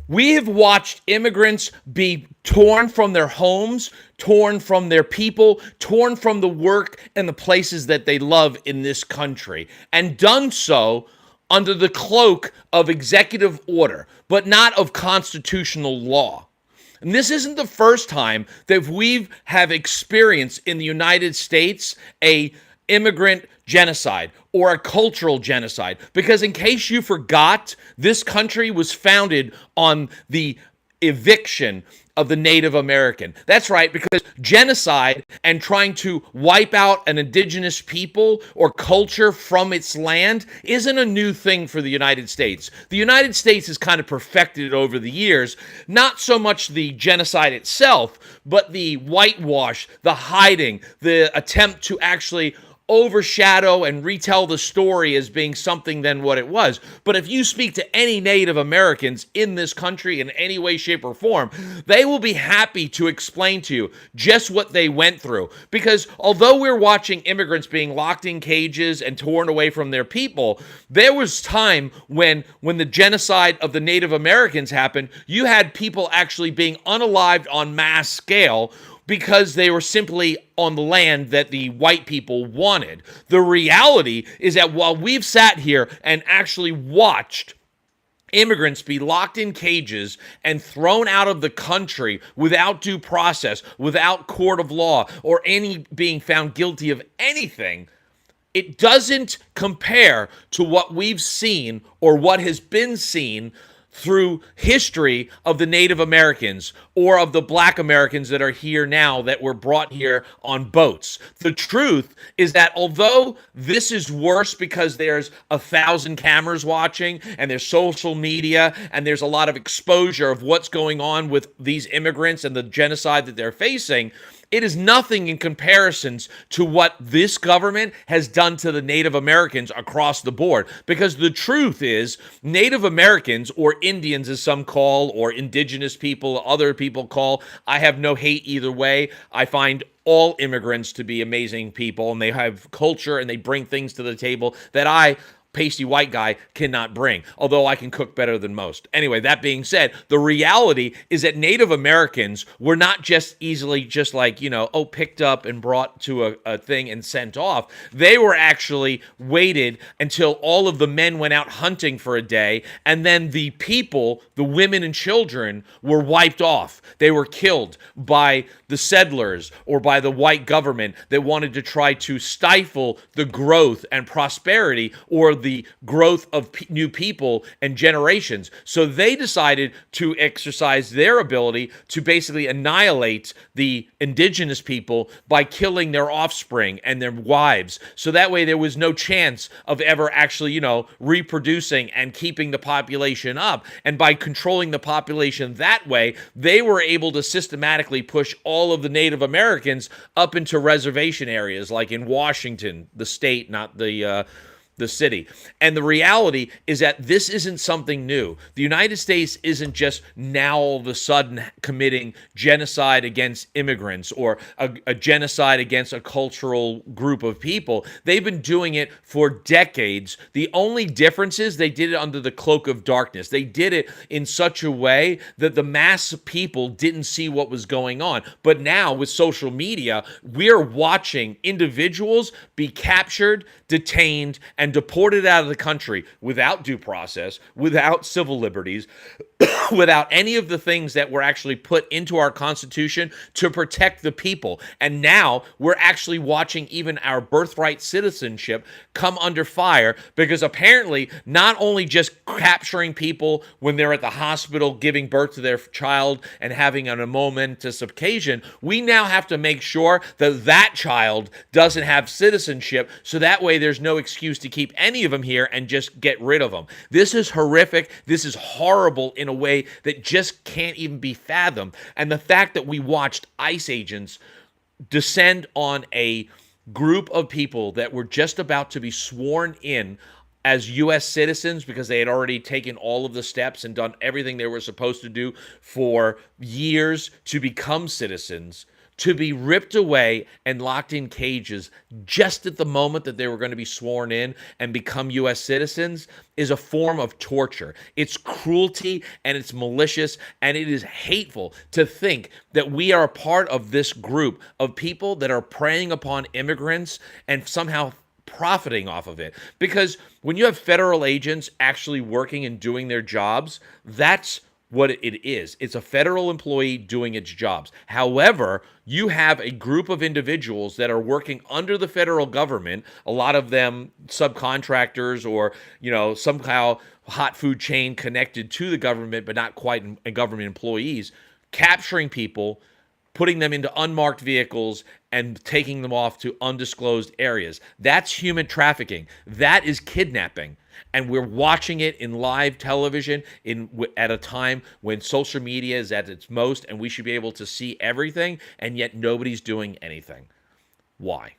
We have watched immigrants be torn from their homes, torn from their people, torn from the work and the places that they love in this country, and done so under the cloak of executive order, but not of constitutional law. And this isn't the first time that we have experienced in the United States a immigrant genocide or a cultural genocide. Because in case you forgot, this country was founded on the eviction of the Native American. That's right, because genocide and trying to wipe out an indigenous people or culture from its land isn't a new thing for the United States. The United States has kind of perfected it over the years, not so much the genocide itself, but the whitewash, the hiding, the attempt to actually overshadow and retell the story as being something than what it was. But if you speak to any Native Americans in this country in any way, shape, or form, they will be happy to explain to you just what they went through. Because although we're watching immigrants being locked in cages and torn away from their people, there was time when the genocide of the Native Americans happened, you had people actually being unalived on mass scale because they were simply on the land that the white people wanted. The reality is that while we've sat here and actually watched immigrants be locked in cages and thrown out of the country without due process, without court of law, or any being found guilty of anything, it doesn't compare to what we've seen or what has been seen through history of the Native Americans or of the Black Americans that are here now that were brought here on boats. The truth is that although this is worse because there's 1,000 cameras watching and there's social media and there's a lot of exposure of what's going on with these immigrants and the genocide that they're facing, it is nothing in comparisons to what this government has done to the Native Americans across the board. Because the truth is, Native Americans, or Indians as some call, or indigenous people, other people call, I have no hate either way. I find all immigrants to be amazing people, and they have culture and they bring things to the table that I, pasty white guy, cannot bring, although I can cook better than most. Anyway, that being said, the reality is that Native Americans were not just easily just like, picked up and brought to a thing and sent off. They were actually waited until all of the men went out hunting for a day, and then the people, the women and children, were wiped off. They were killed by the settlers or by the white government that wanted to try to stifle the growth and prosperity or the growth of new people and generations. So they decided to exercise their ability to basically annihilate the indigenous people by killing their offspring and their wives. So that way there was no chance of ever actually, reproducing and keeping the population up. And by controlling the population that way, they were able to systematically push all of the Native Americans up into reservation areas, like in Washington, the state, not the city. And the reality is that this isn't something new. The United States isn't just now all of a sudden committing genocide against immigrants or a genocide against a cultural group of people. They've been doing it for decades. The only difference is they did it under the cloak of darkness. They did it in such a way that the mass of people didn't see what was going on. But now with social media, we're watching individuals be captured, detained, and deported out of the country without due process, without civil liberties, without any of the things that were actually put into our Constitution to protect the people. And now we're actually watching even our birthright citizenship come under fire because apparently not only just capturing people when they're at the hospital giving birth to their child and having a momentous occasion, we now have to make sure that that child doesn't have citizenship so that way there's no excuse to keep any of them here and just get rid of them. This is horrific. This is horrible in a way that just can't even be fathomed. And the fact that we watched ICE agents descend on a group of people that were just about to be sworn in as U.S. citizens because they had already taken all of the steps and done everything they were supposed to do for years to become citizens, to be ripped away and locked in cages just at the moment that they were going to be sworn in and become US citizens is a form of torture. It's cruelty and it's malicious and it is hateful to think that we are a part of this group of people that are preying upon immigrants and somehow profiting off of it. Because when you have federal agents actually working and doing their jobs, that's what it is. It's a federal employee doing its jobs. However, you have a group of individuals that are working under the federal government, a lot of them subcontractors or, somehow hot food chain connected to the government, but not quite government employees, capturing people, putting them into unmarked vehicles and taking them off to undisclosed areas. That's human trafficking. That is kidnapping. And we're watching it in live television at a time when social media is at its most and we should be able to see everything, and yet nobody's doing anything. Why?